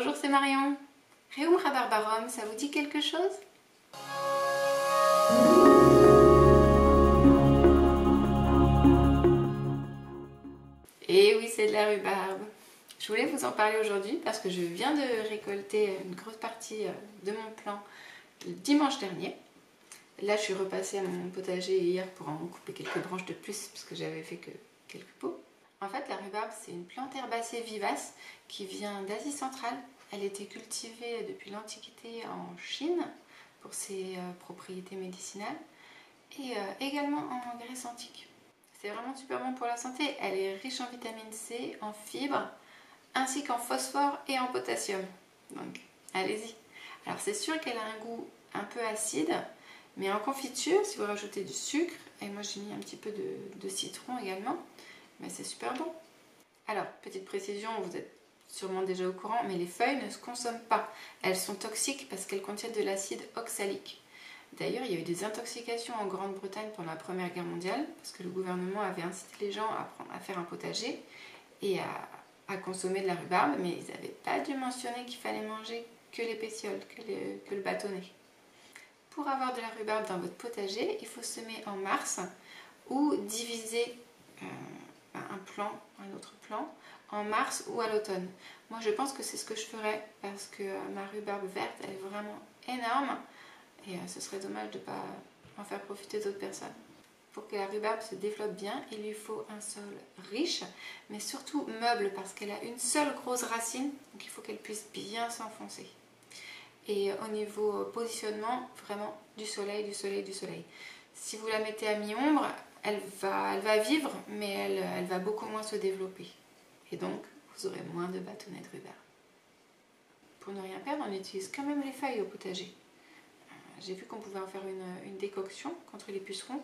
Bonjour, c'est Marion. Reum Rabarbarum, ça vous dit quelque chose? Et oui, c'est de la rhubarbe. Je voulais vous en parler aujourd'hui parce que je viens de récolter une grosse partie de mon plant le dimanche dernier. Là, je suis repassée à mon potager hier pour en couper quelques branches de plus parce que j'avais fait que quelques pots. En fait, la rhubarbe, c'est une plante herbacée vivace qui vient d'Asie centrale. Elle était cultivée depuis l'Antiquité en Chine pour ses propriétés médicinales et également en Grèce antique. C'est vraiment super bon pour la santé. Elle est riche en vitamine C, en fibres, ainsi qu'en phosphore et en potassium. Donc, allez-y. Alors, c'est sûr qu'elle a un goût un peu acide, mais en confiture, si vous rajoutez du sucre, et moi j'ai mis un petit peu de citron également, mais c'est super bon. Alors, petite précision, vous êtes sûrement déjà au courant, mais les feuilles ne se consomment pas. Elles sont toxiques parce qu'elles contiennent de l'acide oxalique. D'ailleurs, il y a eu des intoxications en Grande-Bretagne pendant la Première Guerre mondiale, parce que le gouvernement avait incité les gens à faire un potager et à consommer de la rhubarbe, mais ils n'avaient pas dû mentionner qu'il fallait manger que les pétioles, que le bâtonnet. Pour avoir de la rhubarbe dans votre potager, il faut semer en mars ou diviser un autre plant, en mars ou à l'automne. Moi, je pense que c'est ce que je ferais parce que ma rhubarbe verte, elle est vraiment énorme et ce serait dommage de ne pas en faire profiter d'autres personnes. Pour que la rhubarbe se développe bien, il lui faut un sol riche, mais surtout meuble parce qu'elle a une seule grosse racine, donc il faut qu'elle puisse bien s'enfoncer. Et au niveau positionnement, vraiment du soleil, du soleil, du soleil. Si vous la mettez à mi-ombre, elle va vivre, mais elle va beaucoup moins se développer. Et donc, vous aurez moins de bâtonnets de rhubarbe. Pour ne rien perdre, on utilise quand même les feuilles au potager. J'ai vu qu'on pouvait en faire une décoction contre les pucerons.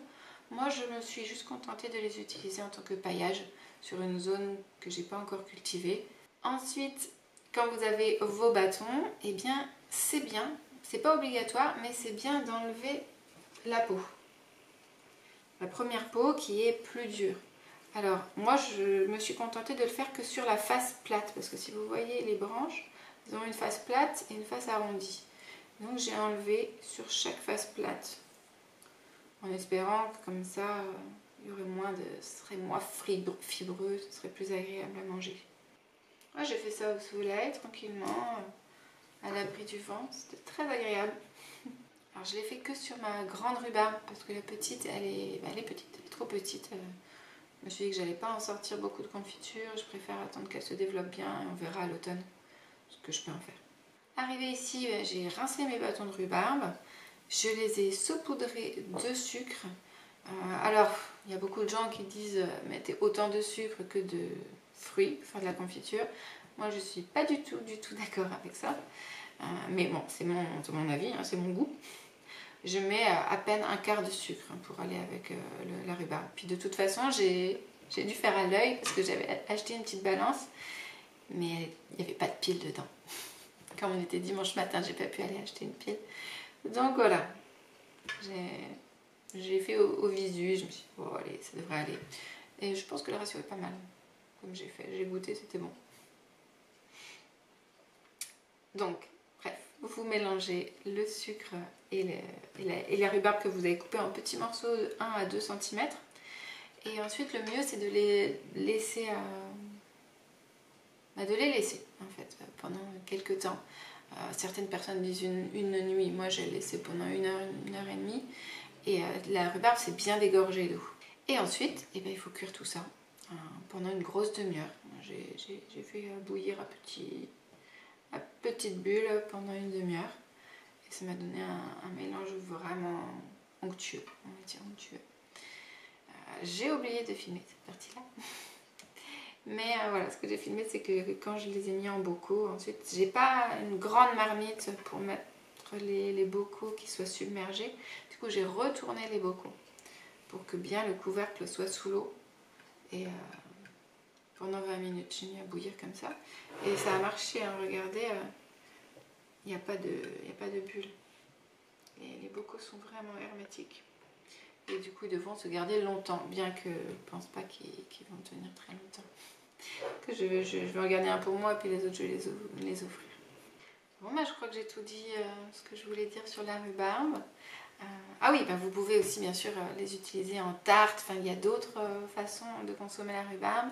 Moi, je me suis juste contentée de les utiliser en tant que paillage sur une zone que j'ai pas encore cultivée. Ensuite, quand vous avez vos bâtons, eh bien, c'est bien, c'est pas obligatoire, mais c'est bien d'enlever la peau. La première peau qui est plus dure. Alors, moi, je me suis contentée de le faire que sur la face plate, parce que si vous voyez les branches, elles ont une face plate et une face arrondie. Donc, j'ai enlevé sur chaque face plate, en espérant que comme ça, il y aurait ce serait moins fibreux, ce serait plus agréable à manger. Moi, j'ai fait ça au soleil, tranquillement, à l'abri du vent, c'était très agréable. Alors je l'ai fait que sur ma grande rhubarbe parce que la petite, elle est petite, elle est trop petite. Je me suis dit que j'allais pas en sortir beaucoup de confiture, je préfère attendre qu'elle se développe bien et on verra à l'automne ce que je peux en faire. Arrivé ici, j'ai rincé mes bâtons de rhubarbe, je les ai saupoudrés de sucre. Alors, il y a beaucoup de gens qui disent mettez autant de sucre que de fruits pour faire de la confiture. Moi, je suis pas du tout d'accord avec ça. Mais bon, c'est mon avis, hein, c'est mon goût. Je mets à peine un quart de sucre pour aller avec la rhubarbe. Puis de toute façon, j'ai dû faire à l'œil parce que j'avais acheté une petite balance, mais il n'y avait pas de pile dedans. Comme on était dimanche matin, j'ai pas pu aller acheter une pile. Donc voilà, j'ai fait au visu, je me suis dit, bon allez, ça devrait aller. Et je pense que le ratio est pas mal, comme j'ai goûté, c'était bon. Donc, bref, vous mélangez le sucre et la rhubarbe que vous avez coupé en petits morceaux de 1 à 2 cm. Et ensuite, le mieux, c'est de les laisser, en fait, pendant quelques temps. Certaines personnes disent une nuit. Moi, j'ai laissé pendant une heure et demie. Et la rhubarbe, c'est bien dégorgé d'eau. Et ensuite, eh bien, il faut cuire tout ça pendant une grosse demi-heure. J'ai fait bouillir à petite bulle pendant une demi-heure. Et ça m'a donné un mélange vraiment onctueux, on va dire onctueux. J'ai oublié de filmer cette partie-là. Mais voilà, ce que j'ai filmé, c'est que quand je les ai mis en bocaux, ensuite, j'ai pas une grande marmite pour mettre les bocaux qui soient submergés. Du coup, j'ai retourné les bocaux pour que bien le couvercle soit sous l'eau. Et pendant 20 minutes, j'ai mis à bouillir comme ça. Et ça a marché, hein, regardez, il n'y a pas de bulles. Et les bocaux sont vraiment hermétiques. Et du coup, ils devront se garder longtemps, bien que je ne pense pas qu'ils vont tenir très longtemps. Que je vais en garder un pour moi, et puis les autres, je vais les offrir. je crois que j'ai tout dit ce que je voulais dire sur la rhubarbe. Ah oui, vous pouvez aussi bien sûr les utiliser en tarte. Enfin, il y a d'autres façons de consommer la rhubarbe.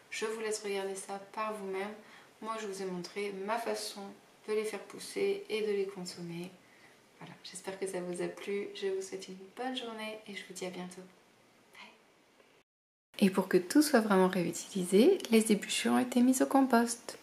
Je vous laisse regarder ça par vous-même. Moi, je vous ai montré ma façon de les faire pousser et de les consommer. Voilà, j'espère que ça vous a plu. Je vous souhaite une bonne journée et je vous dis à bientôt. Bye. Et pour que tout soit vraiment réutilisé, les épluchures ont été mises au compost.